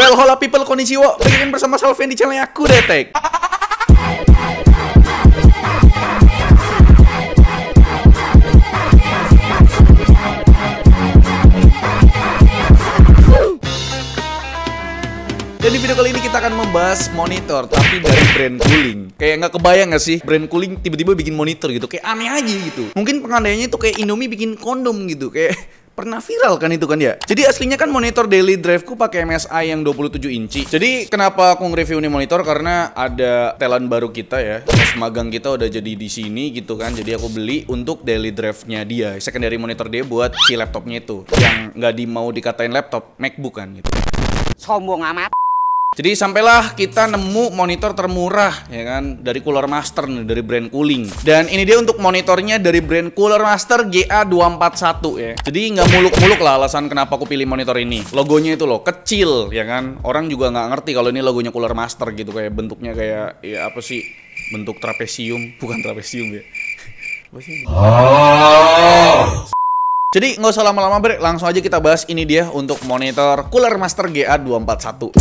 Well, hola people, konnichiwa. Balik bersama Salvian di channel aku, Detek. Dan di video kali ini kita akan membahas monitor, tapi dari brand Cooling. Kayak nggak kebayang nggak sih, brand Cooling tiba-tiba bikin monitor gitu, kayak aneh aja gitu. Mungkin pengandainya itu kayak Indomie bikin kondom gitu, kayak pernah viral kan itu kan ya. Jadi aslinya kan monitor daily drive ku pakai MSI yang 27 inci. Jadi kenapa aku nge-review ini monitor, karena ada talent baru kita ya. Pas magang kita udah jadi di sini gitu kan. Jadi aku beli untuk daily drive-nya dia. Secondary monitor dia buat si laptopnya itu, yang nggak mau dikatain laptop, MacBook kan gitu. Sombong amat. Jadi sampailah kita nemu monitor termurah ya kan, dari Cooler Master nih, dari brand Cooling. Dan ini dia untuk monitornya dari brand Cooler Master GA241 ya. Jadi nggak muluk-muluk lah alasan kenapa aku pilih monitor ini. Logonya itu loh kecil ya kan. Orang juga nggak ngerti kalau ini logonya Cooler Master gitu, kayak bentuknya kayak ya apa sih? Bentuk trapesium, bukan trapesium ya. Jadi nggak usah lama-lama bre, langsung aja kita bahas ini dia untuk monitor Cooler Master GA241.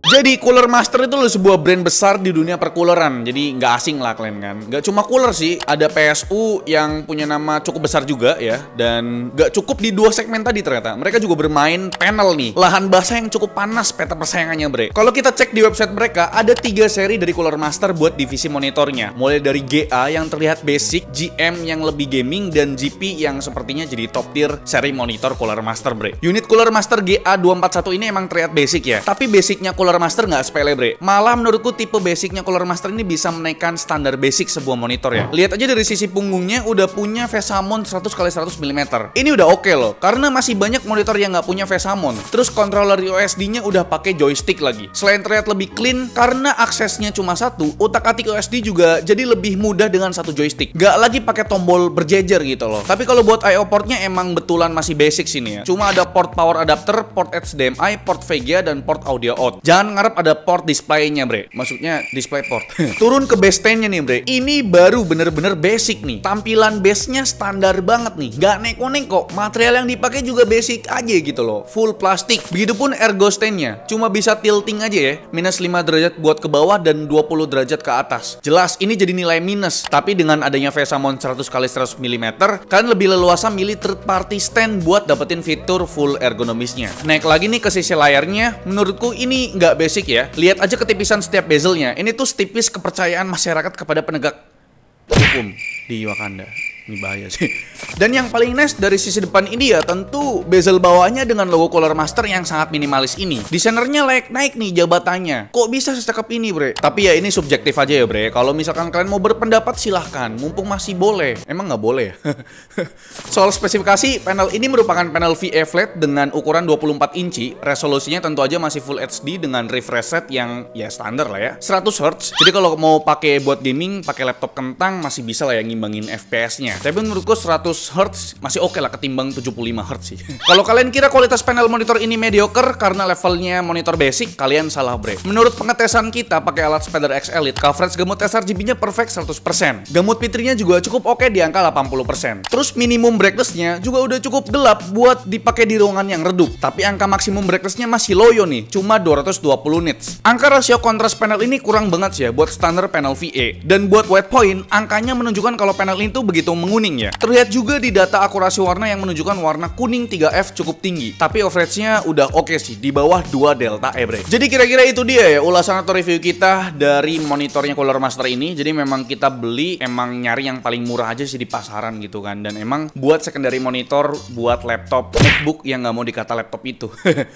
Jadi Cooler Master itu loh sebuah brand besar di dunia perkuleran. Jadi nggak asing lah kalian kan. Nggak cuma cooler sih, ada PSU yang punya nama cukup besar juga ya. Dan nggak cukup di dua segmen tadi ternyata. Mereka juga bermain panel nih, lahan basah yang cukup panas peta persaingannya bre. Kalau kita cek di website mereka, ada 3 seri dari Cooler Master buat divisi monitornya. Mulai dari GA yang terlihat basic, GM yang lebih gaming, dan GP yang sepertinya jadi top tier seri monitor Cooler Master bre. Unit Cooler Master GA241 ini emang terlihat basic ya. Tapi basicnya Cooler Master nggak sepele bre. Malah menurutku tipe basicnya Cooler Master ini bisa menaikkan standar basic sebuah monitor ya. Lihat aja dari sisi punggungnya udah punya face mount 100x100 mm. Ini udah oke loh, karena masih banyak monitor yang nggak punya face mount. Terus controller USD-nya udah pakai joystick lagi. Selain terlihat lebih clean karena aksesnya cuma satu, utak-atik USD juga jadi lebih mudah dengan satu joystick. Nggak lagi pakai tombol berjejer gitu loh. Tapi kalau buat I/O portnya emang betulan masih basic sini ya. Cuma ada port power adapter, port HDMI, port VGA, dan port audio out. Jangan ngarep ada port displaynya bre, maksudnya display port. Turun ke base stand-nya nih bre, ini baru bener-bener basic nih. Tampilan base-nya standar banget nih, nggak neko-neko. Material yang dipakai juga basic aja gitu loh, full plastik. Begitupun ergo stand-nya, cuma bisa tilting aja ya, minus 5 derajat buat ke bawah dan 20 derajat ke atas. Jelas ini jadi nilai minus, tapi dengan adanya face mount 100x100 mm, kalian lebih leluasa milih third party stand buat dapetin fitur full ergonomisnya. Naik lagi nih ke sisi layarnya, menurutku ini nggak basic ya. Lihat aja ketipisan setiap bezelnya. Ini tuh setipis kepercayaan masyarakat kepada penegak hukum di Wakanda. Ini bahaya sih. Dan yang paling nice dari sisi depan ini ya tentu bezel bawahnya dengan logo Cooler Master yang sangat minimalis ini. Desainernya layak naik nih jabatannya. Kok bisa secakep ini bre? Tapi ya ini subjektif aja ya bre. Kalau misalkan kalian mau berpendapat silahkan, mumpung masih boleh. Emang nggak boleh ya? Soal spesifikasi, panel ini merupakan panel VA flat dengan ukuran 24 inci. Resolusinya tentu aja masih Full HD dengan refresh rate yang ya standar lah ya, 100 Hz. Jadi kalau mau pakai buat gaming, pakai laptop kentang masih bisa lah ya ngimbangin FPS-nya. Tapi menurutku 100 Hz masih oke lah ketimbang 75 Hz sih. Kalau kalian kira kualitas panel monitor ini mediocre karena levelnya monitor basic, kalian salah bre. Menurut pengetesan kita pakai alat Spider X Elite, coverage gamut sRGB-nya perfect 100%. Gamut fiturnya juga cukup oke di angka 80%. Terus minimum brightness-nya juga udah cukup gelap buat dipakai di ruangan yang redup. Tapi angka maksimum brightness-nya masih loyo nih, cuma 220 nits. Angka rasio kontras panel ini kurang banget sih ya buat standar panel VA. Dan buat white point, angkanya menunjukkan kalau panel ini tuh begitu menguning ya. Terlihat juga di data akurasi warna yang menunjukkan warna kuning 3F cukup tinggi. Tapi overage-nya udah oke sih, di bawah 2 delta E bre. Jadi kira-kira itu dia ya ulasan atau review kita dari monitornya Cooler Master ini. Jadi memang kita beli emang nyari yang paling murah aja sih di pasaran gitu kan. Dan emang buat secondary monitor buat laptop MacBook yang nggak mau dikata laptop itu.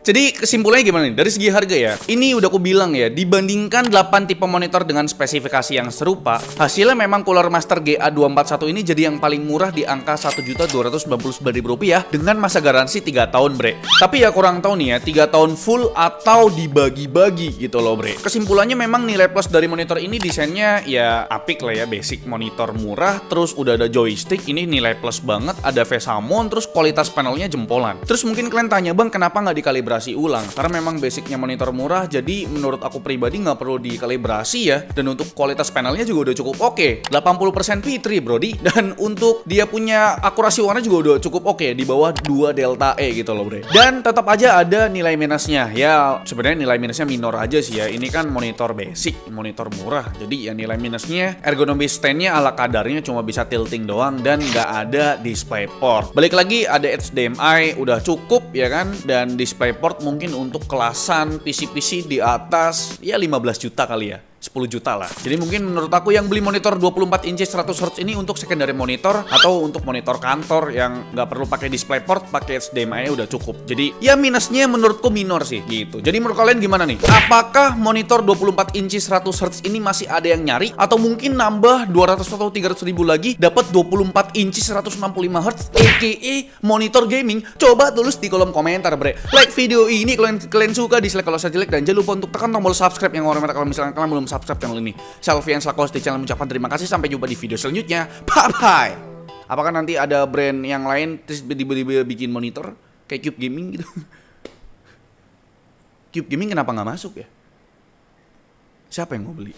Jadi kesimpulannya gimana nih? Dari segi harga ya, ini udah aku bilang ya, dibandingkan 8 tipe monitor dengan spesifikasi yang serupa, hasilnya memang Cooler Master GA241 ini jadi yang paling murah di angka Rp1.299.000 dengan masa garansi 3 tahun bre. Tapi ya kurang tahu nih ya, 3 tahun full atau dibagi-bagi gitu loh bre. Kesimpulannya memang nilai plus dari monitor ini desainnya ya apik lah ya, basic monitor murah, terus udah ada joystick, ini nilai plus banget, ada face mount, terus kualitas panelnya jempolan. Terus mungkin kalian tanya bang kenapa nggak dikalibrasi ulang? Karena memang basicnya monitor murah, jadi menurut aku pribadi nggak perlu dikalibrasi ya. Dan untuk kualitas panelnya juga udah cukup oke, 80% P3 brody, dan untuk dia punya akurasi warna juga udah cukup oke, di bawah 2 delta E gitu loh, bre. Dan tetap aja ada nilai minusnya. Ya, sebenarnya nilai minusnya minor aja sih ya. Ini kan monitor basic, monitor murah. Jadi ya nilai minusnya ergonomi stand-nya ala kadarnya, cuma bisa tilting doang dan nggak ada DisplayPort. Balik lagi ada HDMI udah cukup ya kan, dan DisplayPort mungkin untuk kelasan PC-PC di atas ya 15 juta kali ya. 10 juta lah. Jadi mungkin menurut aku yang beli monitor 24 inci 100 Hz ini untuk secondary monitor atau untuk monitor kantor yang nggak perlu pakai DisplayPort, pakai HDMI udah cukup. Jadi ya minusnya menurutku minor sih gitu. Jadi menurut kalian gimana nih? Apakah monitor 24 inci 100 Hz ini masih ada yang nyari, atau mungkin nambah 200 atau 300 ribu lagi dapat 24 inci 165 Hz aka monitor gaming? Coba tulis di kolom komentar, bre. Like video ini kalian suka, dislike kalau saya jelek, dan jangan lupa untuk tekan tombol subscribe yang warna merah kalau misalkan kalian belum subscribe channel ini. Selfie yang selaku host di channel mengucapkan terima kasih. Sampai jumpa di video selanjutnya. Bye bye. Apakah nanti ada brand yang lain terus tiba-tiba bikin monitor kayak Cube Gaming gitu? Cube Gaming kenapa nggak masuk ya? Siapa yang mau beli?